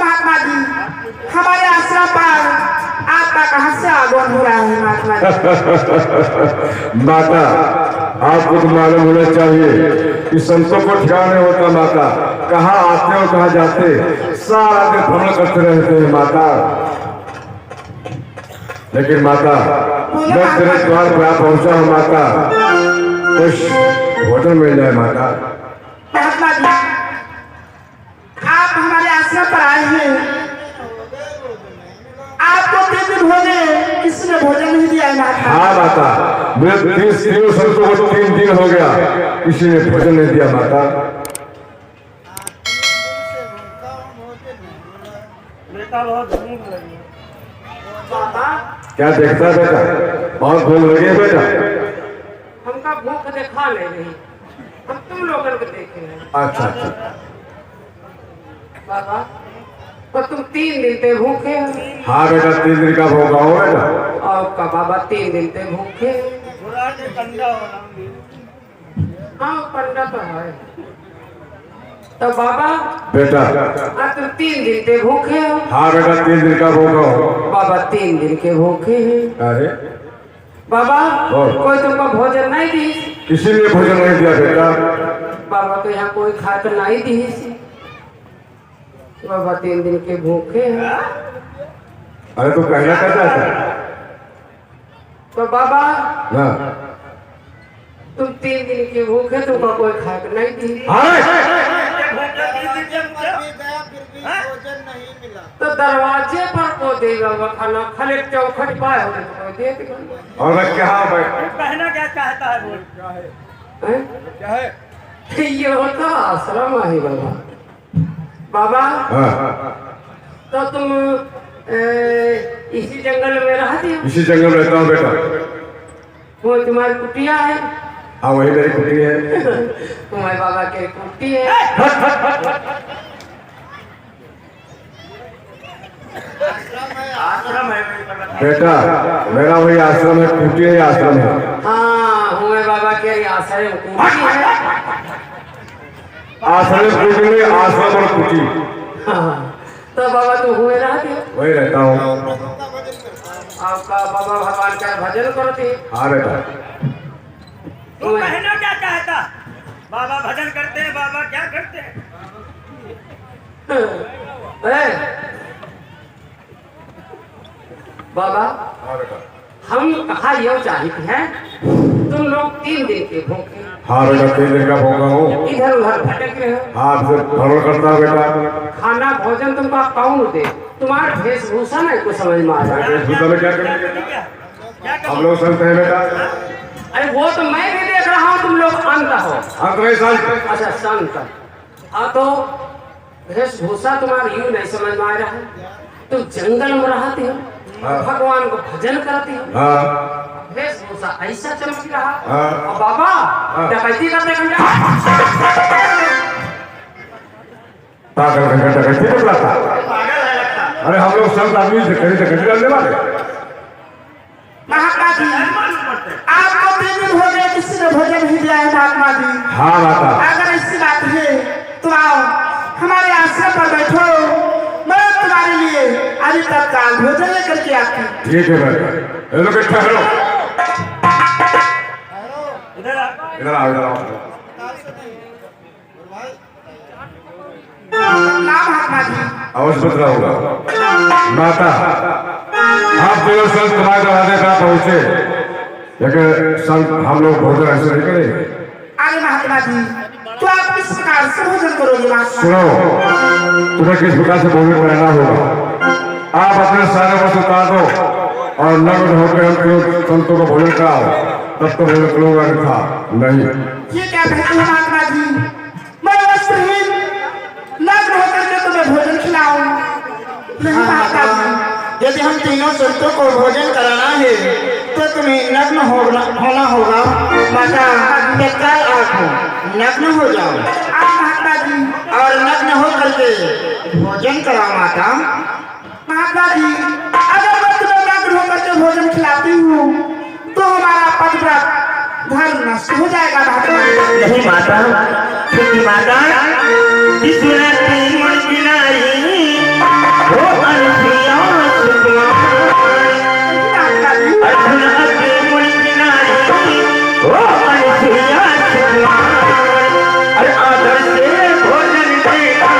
महात्मा जी, हमारे आश्रम पर आपका कहाँ से आगमन हो रहा है महात्मा जी? माता, आपको तो मालूम होना चाहिए कि संतों को ठिकाना नहीं होता। माता, कहाँ आते हो कहाँ जाते, सारा दिन भ्रमण करते रहते हैं माता। लेकिन माता, मैं तेरे द्वार पर पहुंचा हूँ माता, कुछ भोजन मिल जाए माता। महात्मा जी, आप हमारे आश्रम पर आए हैं, आपको 3 दिन हो गए, किसी ने भोजन नहीं दिया है महात्मा। हाँ माता, मेरे 30 संतों को 3 दिन हो गया, किसी ने भोजन नहीं दिया माता। बाबा, क्या देखता है बेटा? बहुत भूख लगी है बेटा? हमका भूख देखा ले रही, हम तुम लोगों को देखे हैं। अच्छा अच्छा। बाबा, तो तुम 3 दिन से भूखे हो? हाँ बेटा, 3 दिन का भूखा हो बेटा। आपका बाबा 3 दिन से भूखे? हाँ, पंडा तो है। तो बाबा बेटा, तुम 3 दिन से भूखे हो? हाँ बेटा, 3 दिन का भूखा हो। बाबा 3 दिन के भूखे हैं। अरे बाबा, और? कोई तुमको भोजन नहीं दी? किसी ने भोजन नहीं दिया बेटा। बाबा तो यहाँ कोई खा कर नहीं दी सी। बाबा 3 दिन के भूखे हैं। अरे तू कहना क्या चाहता है? तो बाबा ना तुम 3 दिन के भूखे, तुमको कोई खा कर नहीं दी। तो दरवाजे पर को देगा वो खाना, खाली चौखट पाए होते तो कोई दे देगा। और मैं क्या कहना क्या चाहता है? बोल क्या है? ये होता आश्रम है बाबा। बाबा, तो तुम इसी जंगल में रहती हो? इसी जंगल में रहता हूँ बेटा। वो तुम्हारी कुटिया है? हाँ, वही मेरी कुटी है। तुम्हारे बाबा की कुटी है? आश्रम है बेटा, मेरा वही आश्रम है, कुटी है, आश्रम है। हाँ, हमारे बाबा के आश्रम कुटी है। आश्रम कुटी में आश्रम और कुटी। हाँ, तो बाबा तुम हुए रहते हो? वही रहता हूँ। आपका बाबा भगवान का भजन करते? हाँ बेटा। तू कहना क्या चाहता? बाबा भजन करते हैं, बाबा क्या करते हैं? बाबा, हम कहा यह चाहते हैं, तुम लोग 3 दिन के भूखे। हाँ बेटा, 3 दिन का भूखा हूँ। इधर उधर भटक रहे हो। हाँ, फिर भ्रमण करता हूँ बेटा। खाना भोजन तुमको कौन दे? तुम्हारा वेशभूषा नहीं कुछ समझ में आ रहा है। वेशभूषा में क्या करेंगे? हम लोग संत हैं बेटा। अरे वो तो मैं भी देख रहा हूँ, तुम लोग अंत हो। अंत नहीं संत। अच्छा, संत। हाँ, तो वेशभूषा तुम्हारी यूं नहीं समझ में आ रहा है। तुम जंगल में रहते हो, भगवान को भजन करते हो। हाँ, वेशभूषा ऐसा चमक रहा। हाँ। और बाबा डकैती करते घंटा पागल घंटा कैसे निकला? अरे हम लोग संत आदमी से कहीं डकैती करने वाले। महात्मा जी, आपको 3 दिन हो गए, किसी ने भोजन नहीं दिया है महात्मा जी। हाँ माता। अगर ऐसी बात है तो आओ हमारे आश्रम पर बैठो, मैं तुम्हारे लिए अभी तक काल भोजन लेकर के आती हूँ। ठीक है बेटा, ये लोग ठहरो। इधर आ। इधर आओ, इधर आओ। महात्मा जी, अवश्य बता होगा। माता, आप दोनों संत तुम्हारे दरवाजे पर पहुंचे, लेकिन संत हम लोग भोजन ऐसे नहीं करेंगे। अरे महात्मा जी, तो आप किस प्रकार से भोजन करोगे महात्मा? सुनो, तुम्हें किस प्रकार से भोजन कराना होगा। आप अपने सारे वस्त्र उतार दो और नग्न होकर हम संतों को भोजन कराओ, तब तो भोजन करोगा नहीं। ये क्या कहते हैं महात्मा जी? मैं वस्त्रहीन नग्न होकर के तुम्हें भोजन खिलाऊं? नहीं माता जी, यदि हम तीनों संतों को भोजन कराना है तो तुम्हें नग्न होना होगा। माता तत्काल आंखों नग्न हो जाओ। माता जी, और नग्न हो करके भोजन कराओ। माता जी, अगर मैं तुम्हें नग्न होकर के भोजन खिलाती हूँ तो हमारा पतिव्रत धर्म नष्ट हो जाएगा। माता नहीं माता, क्योंकि माता इस वो अनुप्रिया अरे आदर से भोजन देगा।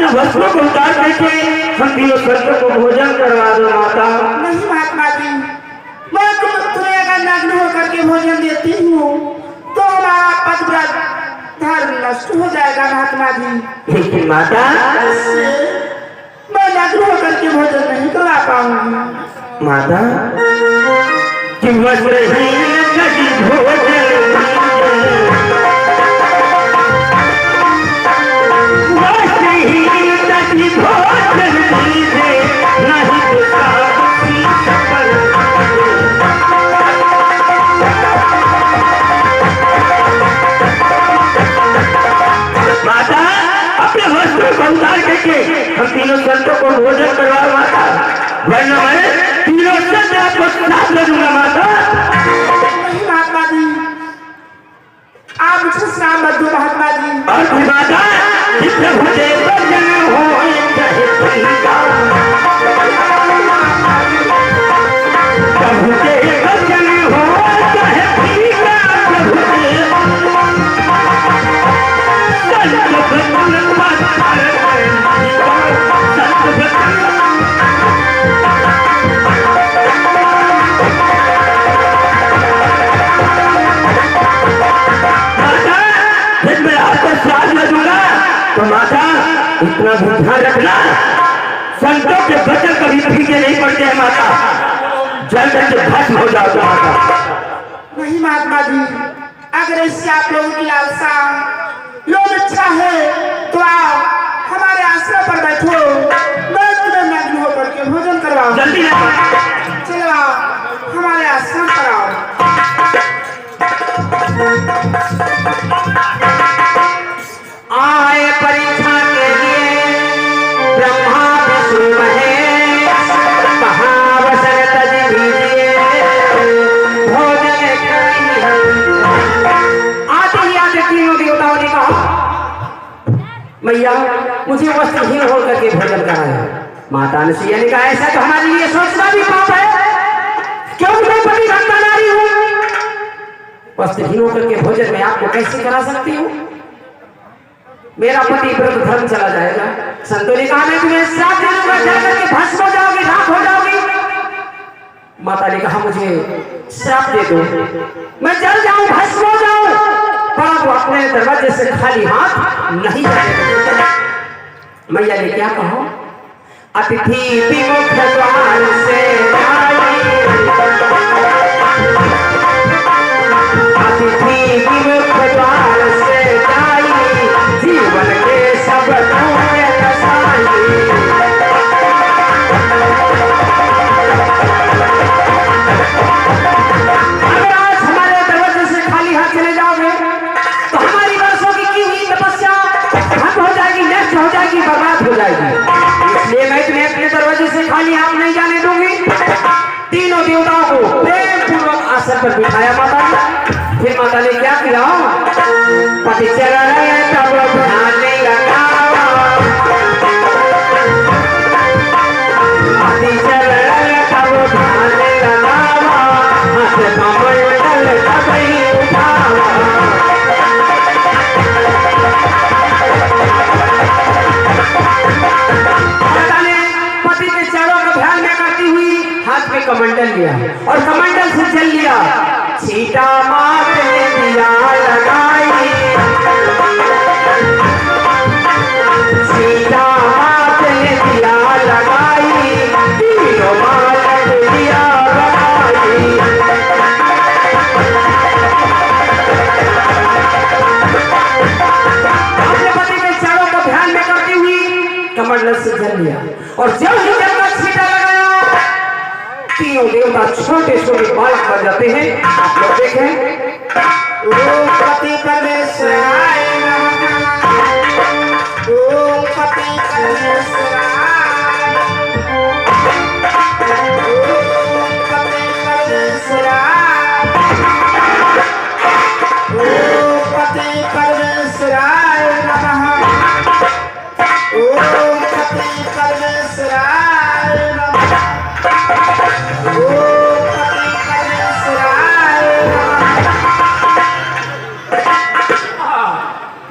वस्त्रों को उतार करके हम तीनों संतों को भोजन करवा दो। माता नहीं महात्मा जी, मैं तुम्हें अगर नग्न होकर के भोजन देती हूँ तो हमारा पतिव्रत धर्म नष्ट हो जाएगा। महात्मा जी, लेकिन माता मैं नग्न होकर के भोजन नहीं करवा पाऊंगी। माता कि वस्त्रहीन कभी भोजन भोजन दीजिए नहीं तो साबुती सफल। माता अपने वस्त्र को उतार करके हम तीनों संतों को भोजन करवाओ। माता वरना मैं तीनों संत आपको साथ ले दूंगा। माता नहीं महात्मा जी, आप मुझे श्राप मत दो। महात्मा जी और माता प्रभु के भजन हो प्रभु के भजन हो चाहे पीला प्रभु के संत भजन माता जब मैं आपको स्वाद ले दूंगा तो माता इतना भी ध्यान रखना, संतों के वचन कभी फीके नहीं पड़ते हैं। माता जल करके भस्म हो जाओ। माता नहीं महात्मा जी, अगर इससे आप लोगों की लालसा लोग इच्छा है तो आप हमारे आश्रम पर बैठो, मैं तुम्हें नग्न होकर के भोजन करवाऊं। जल्दी चलो आओ हमारे आश्रम पर आओ। आए परीक्षा के लिए ब्रह्मा विष्णु महेश, महावसन तज दीजिए भोजन करेंगे। आते ही आते तीनों देवताओं ने कहा मैया मुझे वस्त्रहीन होकर के भोजन कराया। माता ने कहा ऐसा तो हमारे लिए सोचना भी पाप है। नहीं होकर के भोजन में आपको कैसे करा सकती हूँ? मेरा पति व्रत धर्म चला जाएगा। संतों ने कहा मैं तुम्हें श्राप दे दूंगा, जल करके भस्म हो जाओगी, राख हो जाओगी। माता ने कहा मुझे श्राप दे दो, मैं जल जाऊं, भस्म हो जाऊं, पर वो अपने दरवाजे से खाली हाथ नहीं जाएगा। मैया ने क्या कहा? अतिथि विमुख द्वार से आई, अतिथि विमुख द्वार से आई, जीवन के सब धुएं नसाई। अगर आज हमारे दरवाजे से खाली हाथ चले जाओगे तो हमारी वर्षों की हुई तपस्या भंग हो जाएगी, नष्ट हो जाएगी, बर्बाद हो जाएगी। इसलिए मैं तुम्हें अपने दरवाजे से खाली हाथ नहीं जाने दूंगी। तीनों देवताओं को प्रेम पूर्वक आसन पर बिठाया माता ने। फिर माता ने क्या किया? पति चला रहे तब ध्यान नहीं लगावा, पति चल रहे तब ध्यान नहीं लगावा, हाथ कमंडल तब ही उठावा। माता ने पति के चरणों का ध्यान में करती हुई हाथ में कमंडल लिया और कमंडल से जल लिया। सीता मात ने दिया लगाई, सीता मात ने दिया लगाई, तीनों मात ने दिया लगाई। अपने पति के चरणों का ध्यान में करती हुई कमंडल से जल लिया और जब ही जल का छींटा लगाया, तीनों देवता छोटे छोटे बालक बन जाते हैं। आप लोग देखें, ओम पति परमेश्वराय नमः, ओम पति परमेश्वराय, ओम पति परमेश्वराय, ओम पति परमेश्वराय नमः, ओम पति परमेश्वराय नमः, ओम पति परमेश्वराय नमः।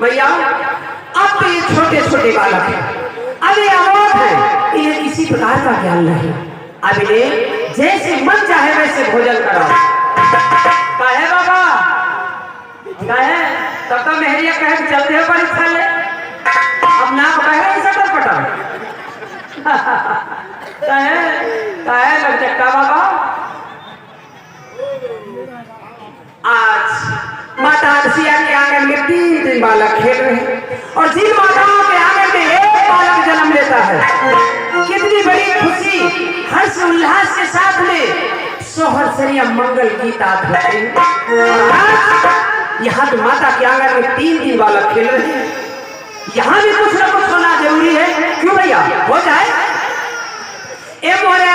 भैया अब तो ये छोटे छोटे बालक हैं, अब ये अबोध है, इन्हें किसी प्रकार का ज्ञान नहीं। अब इन्हें जैसे मन चाहे वैसे भोजन कराओ। काहे बाबा, काहे तब तो मेहरिया कहे चलते हो परीक्षा ले, अब नाक बहरे ही सटर पटा। काहे काहे लग चक्का बाबा। आज माता हंसिया के आंगन में 3 दिन बालक खेल रहे हैं और जिन माताओं के आंगन में एक बालक जन्म लेता है, कितनी बड़ी खुशी, हर्ष उल्लास के साथ में सोहर सरिया मंगल गीत आते हैं। और आज यहाँ तो माता के आंगन में 3 दिन बालक खेल रहे हैं, यहाँ भी कुछ न कुछ होना जरूरी है। क्यों भैया, हो जाए। ए मोरे